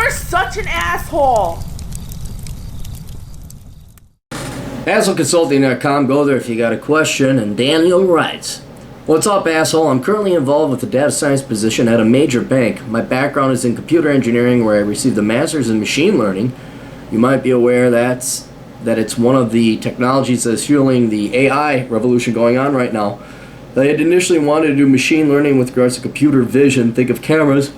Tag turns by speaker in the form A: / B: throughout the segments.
A: You're such an asshole.
B: AssholeConsulting.com. Go there if you got a question. And Daniel writes, "What's up, asshole? I'm currently involved with a data science position at a major bank. My background is in computer engineering, where I received a master's in machine learning. You might be aware that it's one of the technologies that is fueling the AI revolution going on right now. I had initially wanted to do machine learning with regards to computer vision. Think of cameras.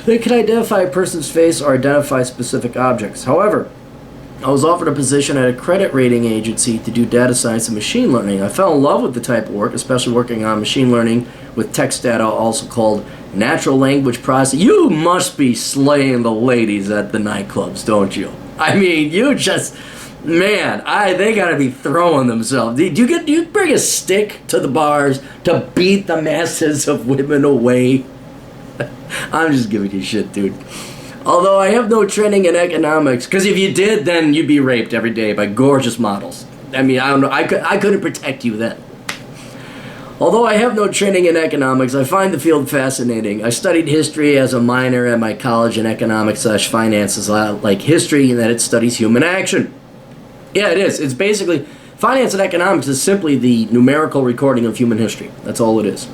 B: They can identify a person's face or identify specific objects. However, I was offered a position at a credit rating agency to do data science and machine learning. I fell in love with the type of work, especially working on machine learning with text data, also called natural language processing." You must be slaying the ladies at the nightclubs, don't you? I mean, you just, man, they gotta be throwing themselves. Do you bring a stick to the bars to beat the masses of women away? I'm just giving you shit, dude. "Although I have no training in economics," because if you did, then you'd be raped every day by gorgeous models. I mean, I don't know, I couldn't protect you then. "Although I have no training in economics, I find the field fascinating. I studied history as a minor at my college in economics/finance, is like history in that it studies human action." Yeah, it is. It's basically, finance and economics is simply the numerical recording of human history. That's all it is.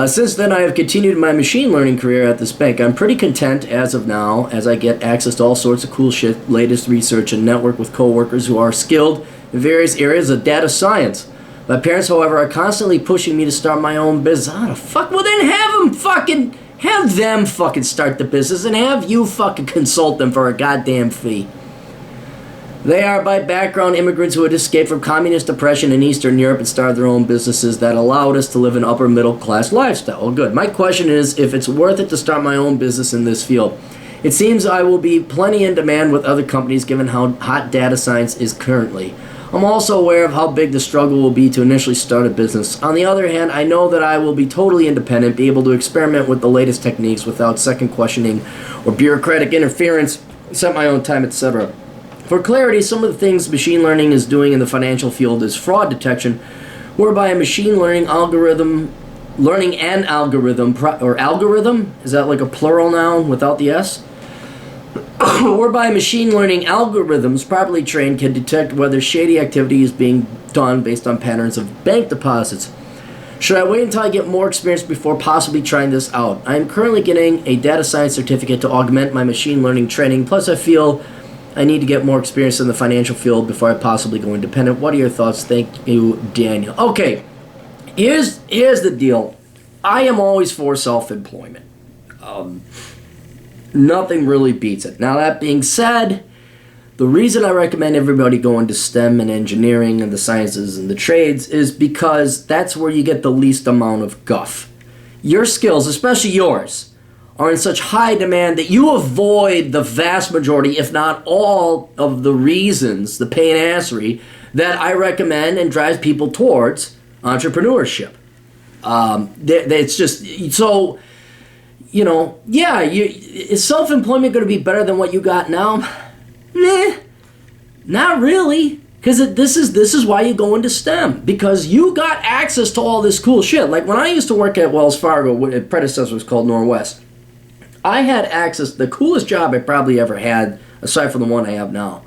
B: Since then, I have continued my machine learning career at this bank. I'm pretty content as of now, as I get access to all sorts of cool shit, latest research, and network with coworkers who are skilled in various areas of data science. My parents, however, are constantly pushing me to start my own business. Ah, the fuck? Well, then have them fucking start the business and have you fucking consult them for a goddamn fee. They are, by background, immigrants who had escaped from communist oppression in Eastern Europe and started their own businesses that allowed us to live an upper middle class lifestyle. Oh, good. My question is if it's worth it to start my own business in this field. It seems I will be plenty in demand with other companies given how hot data science is currently. I'm also aware of how big the struggle will be to initially start a business. On the other hand, I know that I will be totally independent, be able to experiment with the latest techniques without second questioning or bureaucratic interference, set my own time, etc. For clarity, some of the things machine learning is doing in the financial field is fraud detection, whereby a machine learning algorithm, is that like a plural noun without the S? Whereby machine learning algorithms properly trained can detect whether shady activity is being done based on patterns of bank deposits. Should I wait until I get more experience before possibly trying this out? I am currently getting a data science certificate to augment my machine learning training, plus I feel I need to get more experience in the financial field before I possibly go independent. What are your thoughts? Thank you, Daniel. Okay, here's the deal. I am always for self-employment. Nothing really beats it. Now, that being said, the reason I recommend everybody go into STEM and engineering and the sciences and the trades is because that's where you get the least amount of guff. Your skills, especially yours, are in such high demand that you avoid the vast majority, if not all, of the reasons, the pain assery, that I recommend and drives people towards entrepreneurship. It's just, so, you know, yeah, is self-employment going to be better than what you got now? Nah, not really. Because this is why you go into STEM. Because you got access to all this cool shit. Like when I used to work at Wells Fargo, what its predecessor was called Norwest, I had access, the coolest job I probably ever had, aside from the one I have now.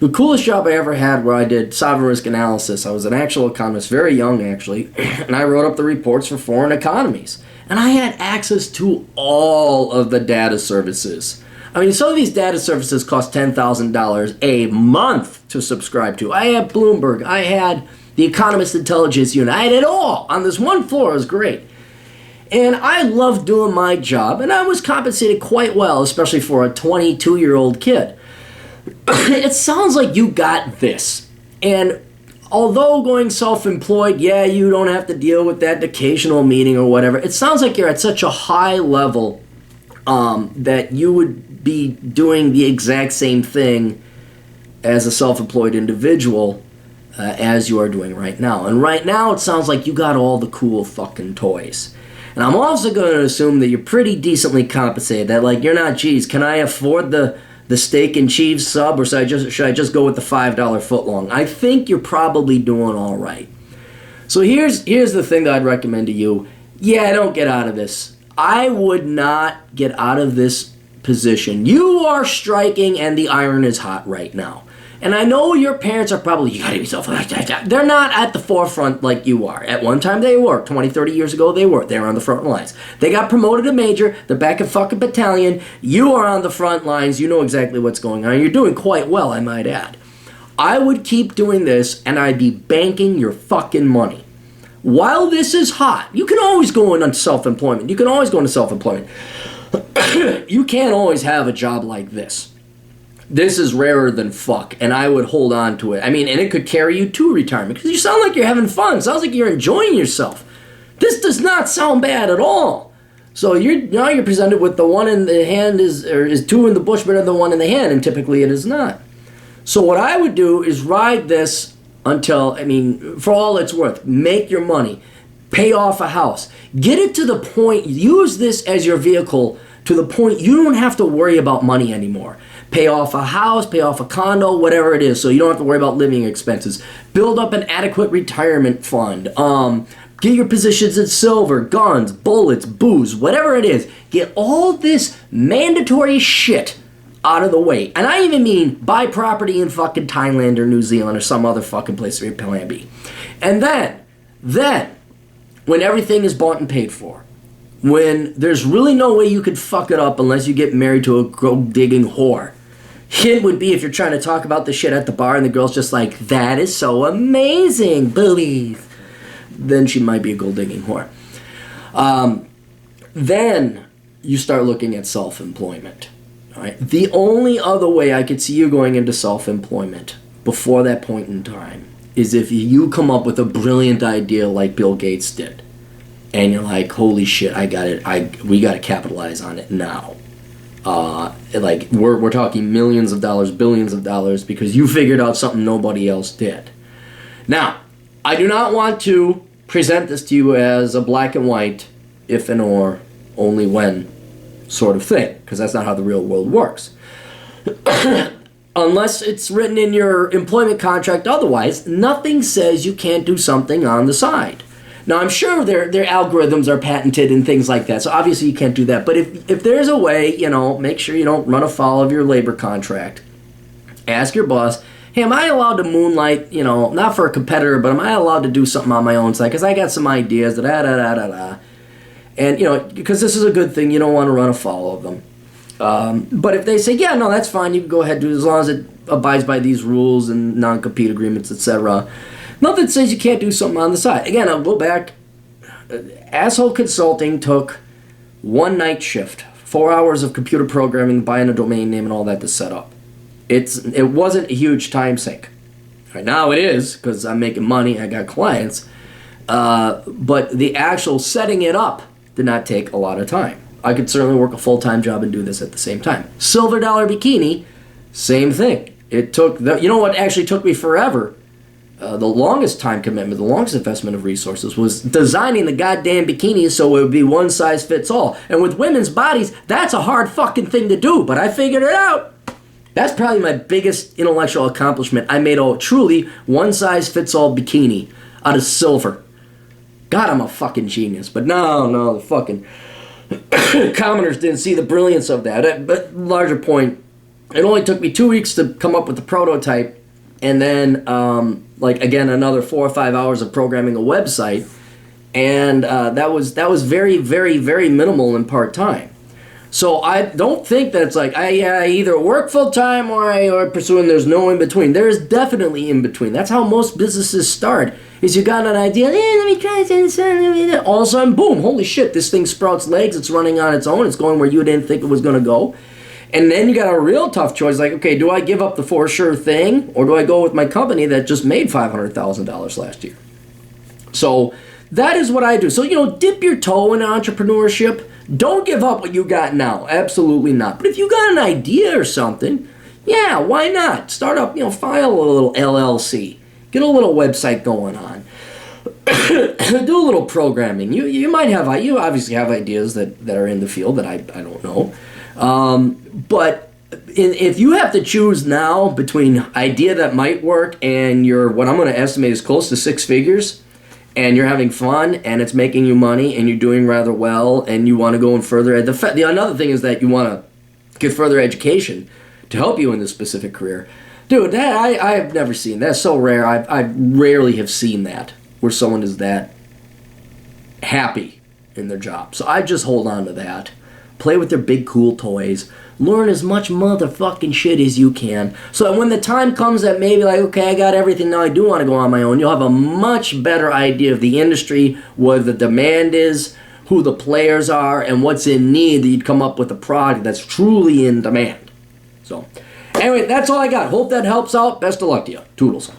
B: The coolest job I ever had where I did sovereign risk analysis. I was an actual economist, very young actually, and I wrote up the reports for foreign economies. And I had access to all of the data services. I mean, some of these data services cost $10,000 a month to subscribe to. I had Bloomberg, I had the Economist Intelligence Unit, I had it all on this one floor. It was great. And I loved doing my job, and I was compensated quite well, especially for a 22-year-old kid. It sounds like you got this. And although going self-employed, yeah, you don't have to deal with that occasional meeting or whatever, it sounds like you're at such a high level that you would be doing the exact same thing as a self-employed individual as you are doing right now. And right now, it sounds like you got all the cool fucking toys. And I'm also going to assume that you're pretty decently compensated. That, like, you're not, geez, can I afford the steak and cheese sub, or should I just go with the $5 footlong? I think you're probably doing all right. So here's the thing that I'd recommend to you. Yeah, don't get out of this. I would not get out of this position. You are striking and the iron is hot right now. And I know your parents are probably, you gotta be so, they're not at the forefront like you are. At one time they were. 20, 30 years ago they were. They were on the front lines. They got promoted to major. They're back in fucking battalion. You are on the front lines. You know exactly what's going on. You're doing quite well, I might add. I would keep doing this and I'd be banking your fucking money. While this is hot, you can always go into self-employment. You can always go into self-employment. You can't always have a job like this. This is rarer than fuck, and I would hold on to it. I mean, and it could carry you to retirement, because you sound like you're having fun. It sounds like you're enjoying yourself. This does not sound bad at all. So now you're presented with the one in the hand is two in the bush better than the one in the hand, and typically it is not. So what I would do is ride this until, I mean, for all it's worth, make your money, pay off a house, get it to the point, use this as your vehicle to the point you don't have to worry about money anymore. Pay off a house, pay off a condo, whatever it is, so you don't have to worry about living expenses. Build up an adequate retirement fund. Get your positions in silver, guns, bullets, booze, whatever it is. Get all this mandatory shit out of the way. And I even mean buy property in fucking Thailand or New Zealand or some other fucking place where your plan B. And then, when everything is bought and paid for, when there's really no way you could fuck it up unless you get married to a gold-digging whore. Hint would be if you're trying to talk about the shit at the bar and the girl's just like, that is so amazing, boobies. Then she might be a gold-digging whore. Then you start looking at self-employment. All right? The only other way I could see you going into self-employment before that point in time is if you come up with a brilliant idea like Bill Gates did. And you're like, holy shit, I got it. We got to capitalize on it now. Like we're talking millions of dollars, billions of dollars, because you figured out something nobody else did. Now, I do not want to present this to you as a black and white, if and or, only when sort of thing, because that's not how the real world works. Unless it's written in your employment contract otherwise, nothing says you can't do something on the side. Now, I'm sure their algorithms are patented and things like that, so obviously you can't do that. But if there's a way, make sure you don't run afoul of your labor contract. Ask your boss, hey, am I allowed to moonlight, not for a competitor, but am I allowed to do something on my own side? Because I got some ideas, da-da-da-da-da. And, because this is a good thing, you don't want to run afoul of them. But if they say, yeah, no, that's fine, you can go ahead and do it as long as it abides by these rules and non-compete agreements, etc., nothing says you can't do something on the side. Again, I'll go back. Asshole Consulting took one night shift, 4 hours of computer programming, buying a domain name and all that to set up. It wasn't a huge time sink. Right now it is, because I'm making money, I got clients. But the actual setting it up did not take a lot of time. I could certainly work a full-time job and do this at the same time. Silver Dollar Bikini, same thing. It took, what actually took me forever? The longest time commitment, the longest investment of resources was designing the goddamn bikinis so it would be one size fits all. And with women's bodies, that's a hard fucking thing to do, but I figured it out. That's probably my biggest intellectual accomplishment. I made a truly one size fits all bikini out of silver. God, I'm a fucking genius. But no, the fucking commoners didn't see the brilliance of that. But larger point, it only took me 2 weeks to come up with the prototype. And then, again, another 4 or 5 hours of programming a website, and that was very, very, very minimal and part-time. So I don't think that it's like I either work full-time or I pursue, and there's no in-between. There is definitely in-between. That's how most businesses start, is you got an idea, let me try this, all of a sudden, boom, holy shit, this thing sprouts legs, it's running on its own, it's going where you didn't think it was going to go. And then you got a real tough choice, like, okay, do I give up the for sure thing, or do I go with my company that just made $500,000 last year? So that is what I do. So, dip your toe in entrepreneurship. Don't give up what you got now. Absolutely not. But if you got an idea or something, yeah, why not? Start up, file a little LLC. Get a little website going on. Do a little programming. You obviously have ideas that are in the field that I don't know. But if you have to choose now between idea that might work and what I'm going to estimate is close to 6 figures, and you're having fun and it's making you money and you're doing rather well and you want to go in further, another thing is that you want to get further education to help you in this specific career. Dude, that I've never seen. That's so rare. I rarely have seen that, where someone is that happy in their job. So I just hold on to that. Play with their big cool toys. Learn as much motherfucking shit as you can. So that when the time comes that maybe like, okay, I got everything now, I do want to go on my own, you'll have a much better idea of the industry, what the demand is, who the players are, and what's in need, that you'd come up with a product that's truly in demand. So, anyway, that's all I got. Hope that helps out. Best of luck to you. Toodles.